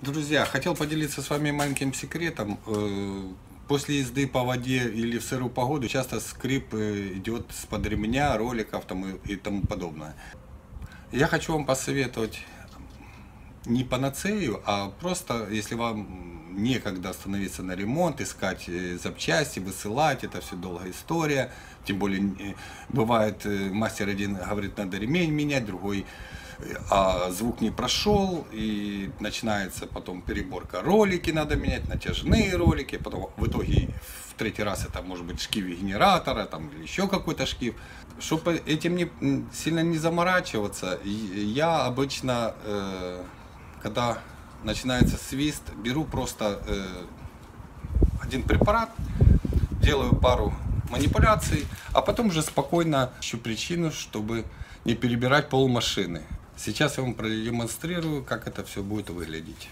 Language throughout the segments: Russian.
Друзья, хотел поделиться с вами маленьким секретом. После езды по воде или в сырую погоду часто скрип идет с-под ремня, роликов и тому подобное. Я хочу вам посоветовать не панацею, а просто, если вам некогда остановиться на ремонт, искать запчасти, высылать, это все долгая история. Тем более, бывает, мастер один говорит, надо ремень менять, другой, а звук не прошел, и начинается потом переборка. Ролики надо менять, натяжные ролики, потом в итоге в третий раз это может быть шкив генератора там, или еще какой-то шкив. Чтобы этим сильно не заморачиваться, я обычно, когда начинается свист, беру просто один препарат, делаю пару манипуляций, а потом уже спокойно ищу причину, чтобы не перебирать пол машины. Сейчас я вам продемонстрирую, как это все будет выглядеть.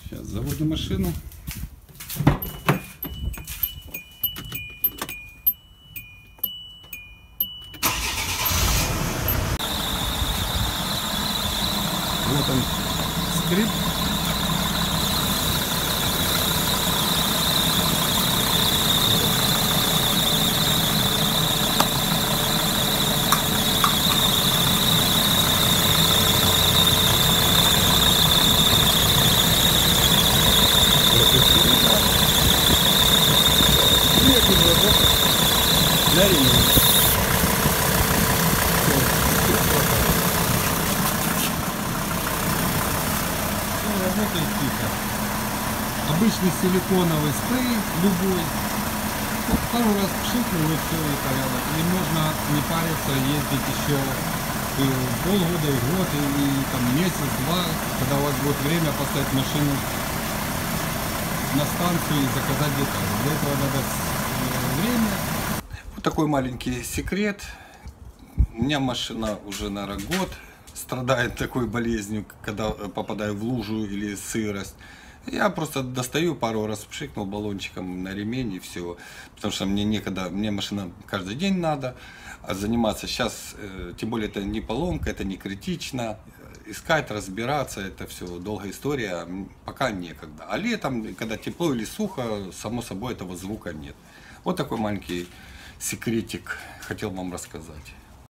Сейчас заводим машину. Вот он, скрип. Работает тихо. Обычный силиконовый спрей, любой. Вот пару раз пшикнул, и все, и порядок. И можно не париться, ездить еще полгода, и год, и там месяц-два, когда у вас будет время поставить машину на станцию и заказать детали. Для этого надо время. Вот такой маленький секрет. У меня машина уже, наверное, год страдает такой болезнью, когда попадаю в лужу или сырость. Я просто достаю, пару раз пшикнул баллончиком на ремень и все. Потому что мне некогда, мне машина каждый день надо. А заниматься сейчас, тем более это не поломка, это не критично. Искать, разбираться, это все долгая история, пока некогда. А летом, когда тепло или сухо, само собой этого звука нет. Вот такой маленький секретик хотел вам рассказать.